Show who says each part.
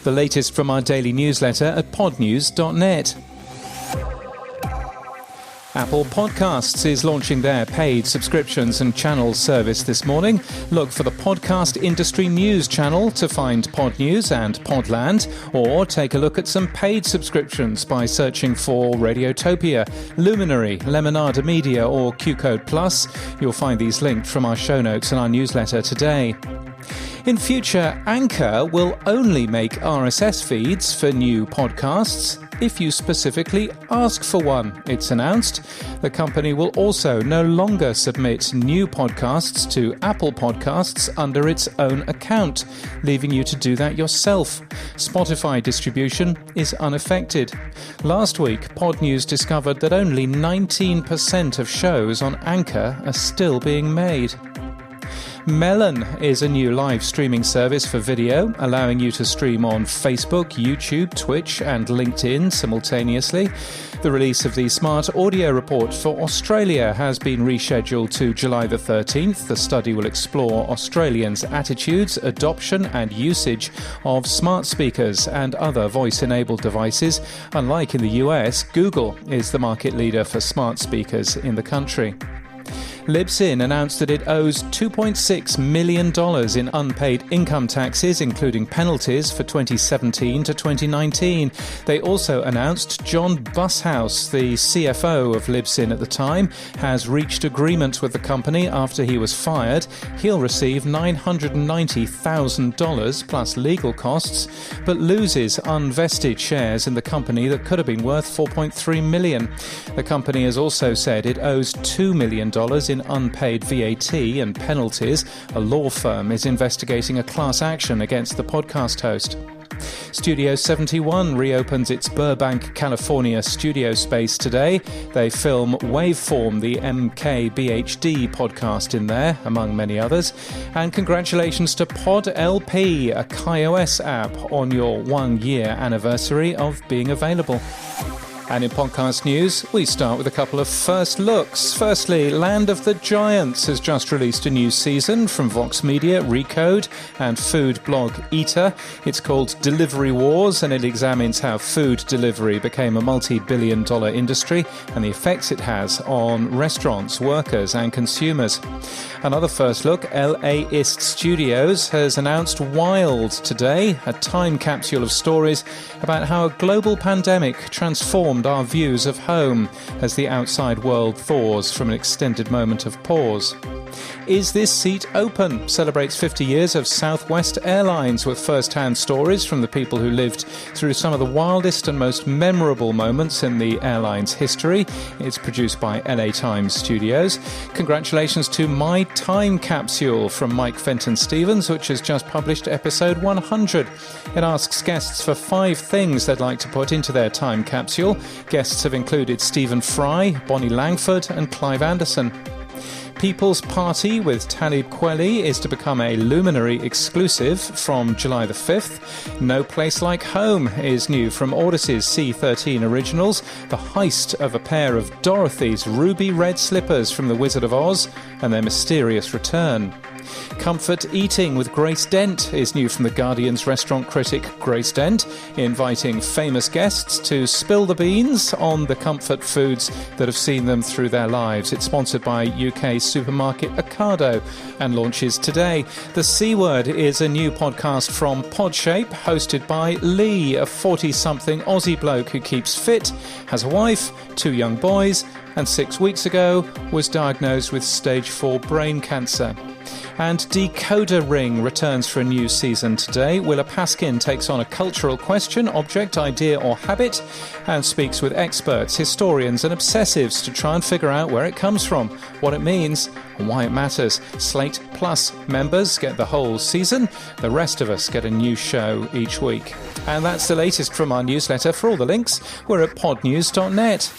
Speaker 1: The latest from our daily newsletter at podnews.net. Apple Podcasts is launching their paid subscriptions and channels service this morning. Look for the Podcast Industry News channel to find Pod News and Podland, or take a look at some paid subscriptions by searching for Radiotopia, Luminary, Lemonada Media or QCode Plus. You'll find these linked from our show notes and our newsletter today. In future, Anchor will only make RSS feeds for new podcasts if you specifically ask for one, it's announced. The company will also no longer submit new podcasts to Apple Podcasts under its own account, leaving you to do that yourself. Spotify distribution is unaffected. Last week, Pod News discovered that only 19% of shows on Anchor are still being made. Melon is a new live streaming service for video, allowing you to stream on Facebook, YouTube, Twitch and LinkedIn simultaneously. The release of the Smart Audio Report for Australia has been rescheduled to July the 13th. The study will explore Australians' attitudes, adoption and usage of smart speakers and other voice-enabled devices. Unlike in the US, Google is the market leader for smart speakers in the country. Libsyn announced that it owes $2.6 million in unpaid income taxes, including penalties for 2017 to 2019. They also announced John Bushouse, the CFO of Libsyn at the time, has reached agreement with the company after he was fired. He'll receive $990,000 plus legal costs, but loses unvested shares in the company that could have been worth $4.3 million. The company has also said it owes $2 million in unpaid VAT and penalties. A law firm is investigating a class action against the podcast host. Studio 71 reopens its Burbank, California studio space today. They film Waveform, the MKBHD podcast in there, among many others. And congratulations to PodLP, a KaiOS app, on your 1-year anniversary of being available. And in podcast news, we start with a couple of first looks. Firstly, Land of the Giants has just released a new season from Vox Media, Recode, and food blog Eater. It's called Delivery Wars, and it examines how food delivery became a multi-billion-dollar industry and the effects it has on restaurants, workers, and consumers. Another first look, LAist Studios has announced Wild today, a time capsule of stories about how a global pandemic transformed our views of home as the outside world thaws from an extended moment of pause. Is This Seat Open celebrates 50 years of Southwest Airlines with first-hand stories from the people who lived through some of the wildest and most memorable moments in the airline's history. It's produced by LA Times Studios. Congratulations to My Time Capsule from Mike Fenton Stevens, which has just published episode 100. It asks guests for 5 things they'd like to put into their time capsule. Guests have included Stephen Fry, Bonnie Langford and Clive Anderson. People's Party with Talib Kweli is to become a Luminary exclusive from July the 5th. No Place Like Home is new from Audacy's C13 Originals. The heist of a pair of Dorothy's ruby red slippers from The Wizard of Oz and their mysterious return. Comfort Eating with Grace Dent is new from The Guardian's restaurant critic Grace Dent, inviting famous guests to spill the beans on the comfort foods that have seen them through their lives. It's sponsored by UK supermarket Ocado and launches today. The C Word is a new podcast from Podshape, hosted by Lee, a 40-something Aussie bloke who keeps fit, has a wife, 2 young boys, and 6 weeks ago was diagnosed with stage 4 brain cancer. And Decoder Ring returns for a new season today. Willa Paskin takes on a cultural question, object, idea or habit and speaks with experts, historians and obsessives to try and figure out where it comes from, what it means and why it matters. Slate Plus members get the whole season. The rest of us get a new show each week. And that's the latest from our newsletter. For all the links, we're at podnews.net.